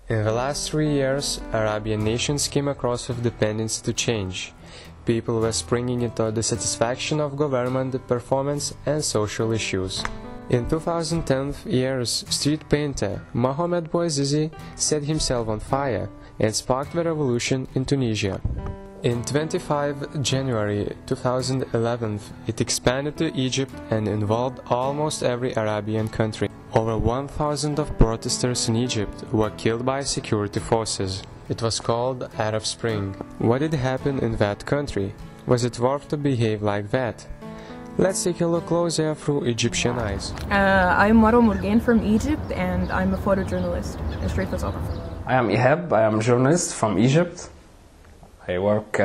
In the last 3 years, Arabian nations came across with the tendency to change. People were springing into dissatisfaction of government performance and social issues. In 2010 years, street painter Mohamed Bouazizi set himself on fire and sparked the revolution in Tunisia. In 25 January 2011, it expanded to Egypt and involved almost every Arabian country. Over 1,000 of protesters in Egypt were killed by security forces. It was called Arab Spring. What did happen in that country? Was it worth to behave like that? Let's take a look closer through Egyptian eyes. I'm Marwa Sameer from Egypt, and I'm a photojournalist and street photographer. I am Ihab. I am a journalist from Egypt. I work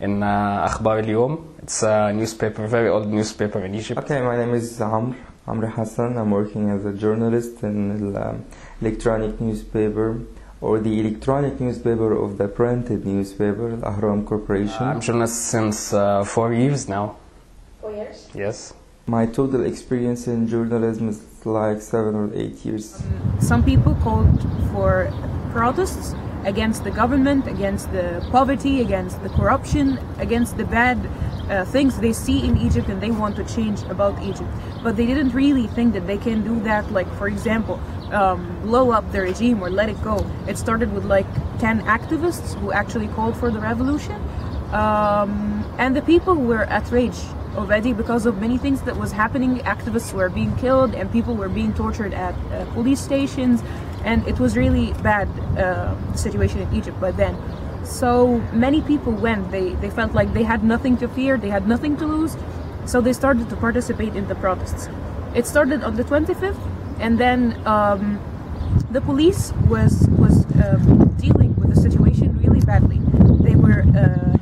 in Akhbar al-Yom. It's a newspaper, very old newspaper in Egypt. Okay, my name is Amr Hassan. I'm working as a journalist in the electronic newspaper, or the electronic newspaper of the printed newspaper, Al-Ahram Corporation. I'm a journalist since 4 years now. 4 years? Yes. My total experience in journalism is like 7 or 8 years. Some people called for protests against the government, against the poverty, against the corruption, against the bad things they see in Egypt, and they want to change about Egypt. But they didn't really think that they can do that, like, for example, blow up the regime or let it go. It started with like 10 activists who actually called for the revolution, and the people were outraged already because of many things that was happening. Activists were being killed and people were being tortured at police stations, and it was really bad situation in Egypt by then. So many people went, they felt like they had nothing to fear, they had nothing to lose, so they started to participate in the protests. It started on the 25th, and then the police was dealing with the situation really badly. They were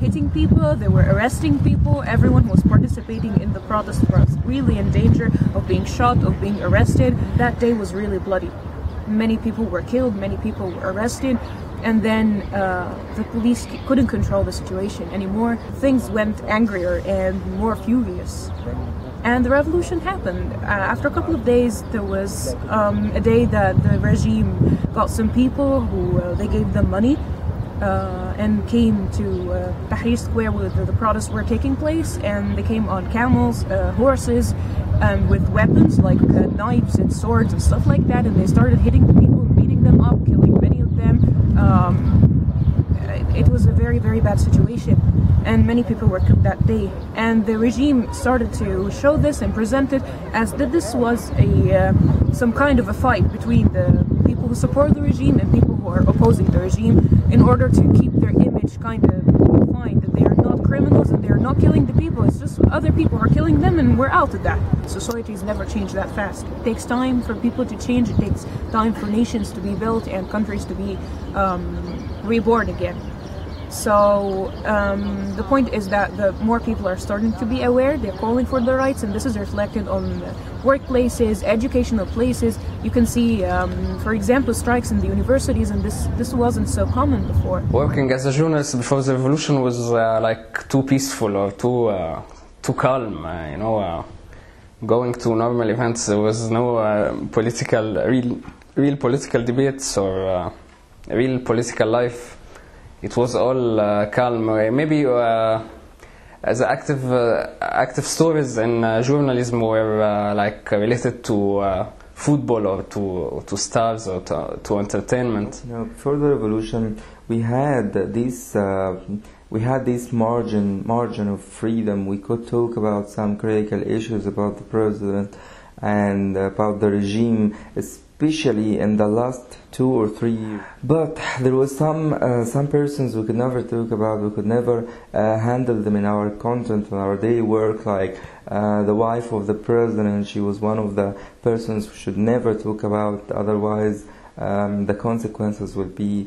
hitting people, they were arresting people, everyone was participating in the protest was really in danger of being shot, of being arrested. That day was really bloody. Many people were killed, many people were arrested, and then the police couldn't control the situation anymore. Things went angrier and more furious. And the revolution happened. After a couple of days, there was a day that the regime got some people who they gave them money and came to Tahrir Square where the protests were taking place, and they came on camels, horses, and with weapons like knives and swords and stuff like that, and they started hitting the people, beating them up, killing many of them. It was a very, very bad situation, and many people were killed that day. And the regime started to show this and present it as that this was some kind of a fight between the people who support the regime and people who are opposing the regime, in order to keep their image kind of defined, that they are not criminals and they are not killing the people, it's just other people are killing them and we're out of that. Societies never change that fast. It takes time for people to change, it takes time for nations to be built and countries to be reborn again. So the point is that the more people are starting to be aware, they're calling for their rights, and this is reflected on workplaces, educational places. You can see, for example, strikes in the universities, and this wasn't so common before. Working as a journalist before the revolution was like too peaceful or too calm, you know. Going to normal events, there was no real political debates or real political life. It was all calm. Maybe as active stories in journalism were like related to football or to stars or to entertainment. You know, before the revolution, we had this margin of freedom. We could talk about some critical issues about the president and about the regime, especially in the last 2 or 3 years. But there was some persons we could never talk about, we could never handle them in our content, in our daily work, like the wife of the president. She was one of the persons we should never talk about, otherwise the consequences will be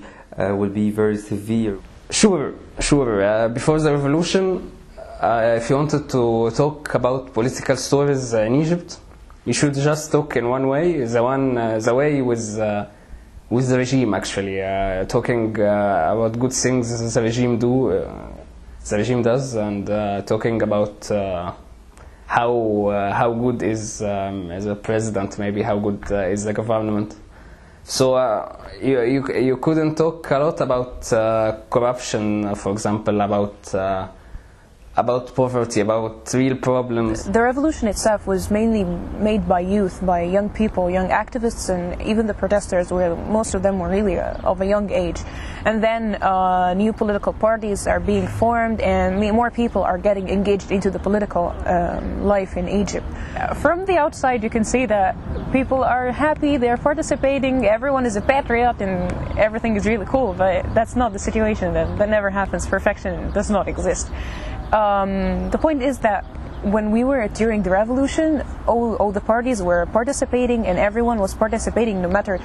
very severe. Sure. Before the revolution, if you wanted to talk about political stories in Egypt, you should just talk in one way, the way with the regime, actually, talking about good things the regime does, and talking about how good is as a president, maybe how good is the government. So you couldn't talk a lot about corruption, for example, about poverty, about real problems. The revolution itself was mainly made by youth, by young people, young activists, and even the protesters, where most of them were really of a young age. And then new political parties are being formed, and more people are getting engaged into the political life in Egypt. From the outside, you can see that people are happy, they're participating, everyone is a patriot, and everything is really cool, but that's not the situation. That never happens. Perfection does not exist. The point is that when we were during the revolution, all the parties were participating, and everyone was participating, no matter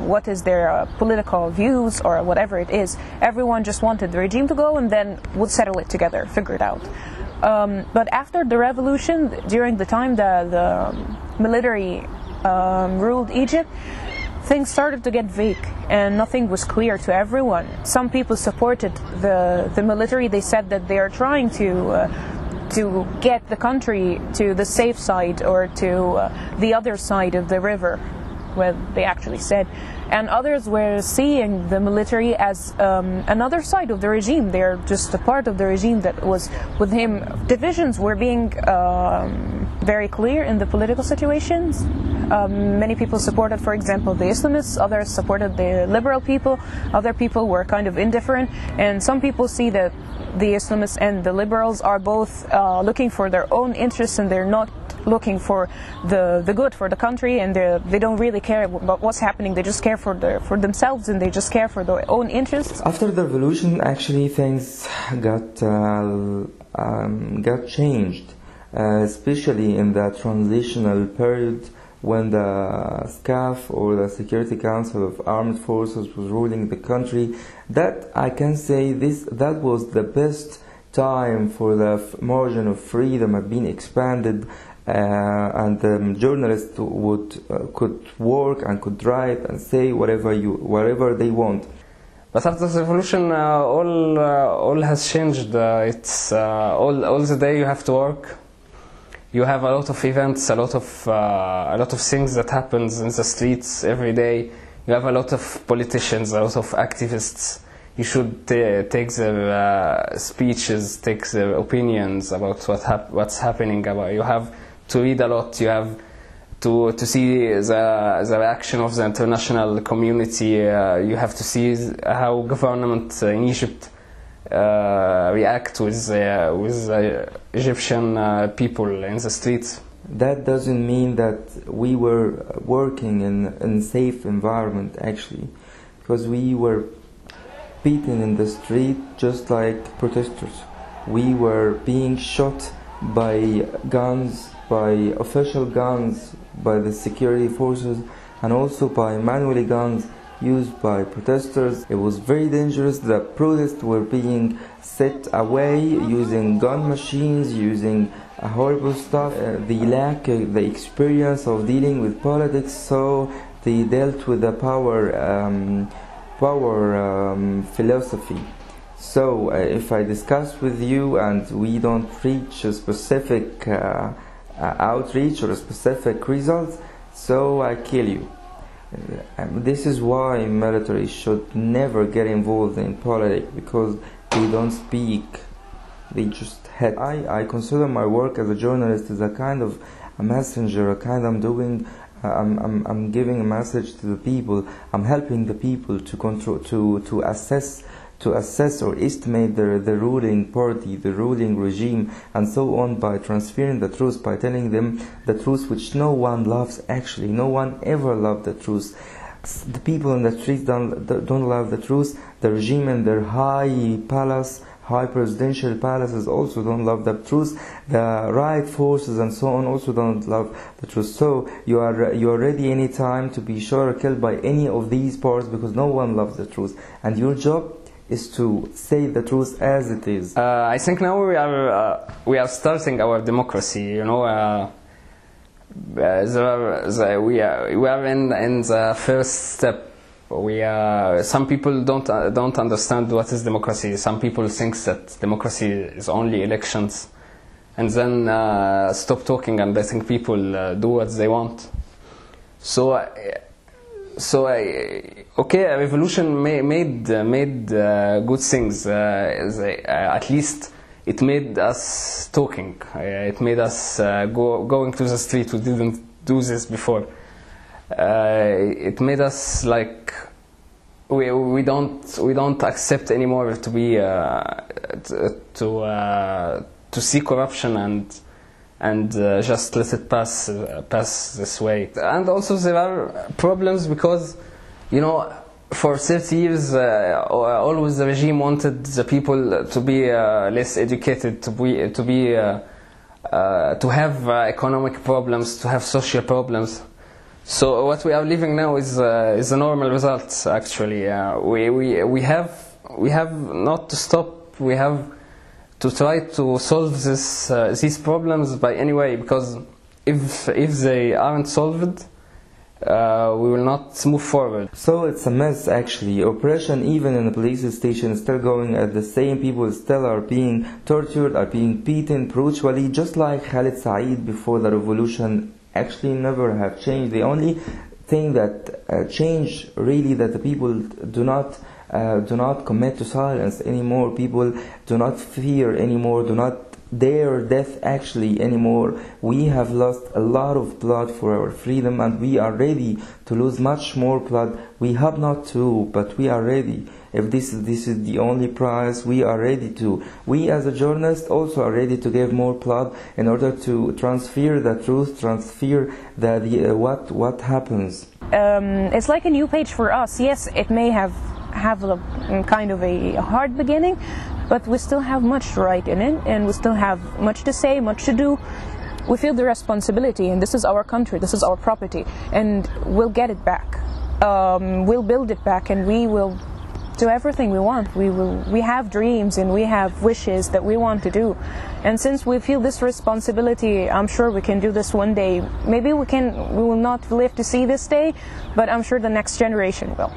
what is their political views or whatever it is. Everyone just wanted the regime to go, and then would settle it together, figure it out. But after the revolution, during the time the military ruled Egypt, things started to get vague, and nothing was clear to everyone. Some people supported the military. They said that they are trying to get the country to the safe side, or to the other side of the river, where they actually said. And others were seeing the military as another side of the regime. They're just a part of the regime that was with him. Divisions were being very clear in the political situations. Many people supported, for example, the Islamists, others supported the liberal people, other people were kind of indifferent, and some people see that the Islamists and the liberals are both looking for their own interests, and they're not looking for the good for the country, and they don't really care about what's happening. They just care for themselves, and they just care for their own interests. After the revolution, actually things got changed, especially in the transitional period, when the SCAF, or the Security Council of Armed Forces, was ruling the country. That I can say that was the best time for the margin of freedom had been expanded, and journalists could work and could write and say whatever they want. But after the revolution, all has changed. It's all the day you have to work. You have a lot of events, a lot of things that happens in the streets every day. You have a lot of politicians, a lot of activists. You should take their speeches, take their opinions about what's happening. You have to read a lot. You have to see the reaction of the international community. You have to see how government in Egypt react with Egyptian people in the streets. That doesn't mean that we were working in a safe environment, actually, because we were beaten in the street just like protesters. We were being shot by guns, by official guns, by the security forces, and also by manually guns used by protesters. It was very dangerous. The protests were being set away using gun machines, using horrible stuff. They lack the experience of dealing with politics, so they dealt with the power philosophy. So if I discuss with you and we don't reach a specific outreach or a specific result, so I kill you. This is why military should never get involved in politics, because they don't speak, they just head. I consider my work as a journalist as a kind of a messenger, a kind I'm giving a message to the people. I'm helping the people to control, to assess or estimate the ruling party, the ruling regime, and so on, by transferring the truth, by telling them the truth which no one loves. Actually, no one ever loved the truth. The people in the streets don't love the truth. The regime and their high presidential palaces also don't love the truth. The right forces and so on also don't love the truth. So you are ready any time to be shot or killed by any of these parts, because no one loves the truth, and your job is to say the truth as it is. I think now we are starting our democracy. You know, we are in the first step. Some people don't understand what is democracy. Some people think that democracy is only elections, and then stop talking and letting people do what they want. So So okay, a revolution made good things. At least it made us talking. It made us going to the street. We didn't do this before. It made us like we don't accept anymore to be to see corruption and just let it pass this way. And also there are problems because, you know, for 30 years always the regime wanted the people to be less educated, to have economic problems, to have social problems. So what we are living now is a normal result. Actually, we have not to stop. We have to try to solve these problems by any way, because if they aren't solved, we will not move forward. So it's a mess actually. Oppression even in the police station is still going at the same. People still are being tortured, are being beaten brutally, just like Khalid Saeed before the revolution. Actually never have changed. The only thing that changed really that the people do not commit to silence anymore. People do not fear anymore, do not dare death actually anymore. We have lost a lot of blood for our freedom, and we are ready to lose much more blood. We have not to, but we are ready. If this is the only price, we are ready to. We as a journalist also are ready to give more blood in order to transfer the truth, transfer what happens. It's like a new page for us. Yes, it may have a kind of a hard beginning, but we still have much to write in it, and we still have much to say, much to do. We feel the responsibility, and this is our country, this is our property, and we'll get it back. We'll build it back, and we will do everything we want. We have dreams and we have wishes that we want to do, and since we feel this responsibility, I'm sure we can do this one day. Maybe we will not live to see this day, but I'm sure the next generation will.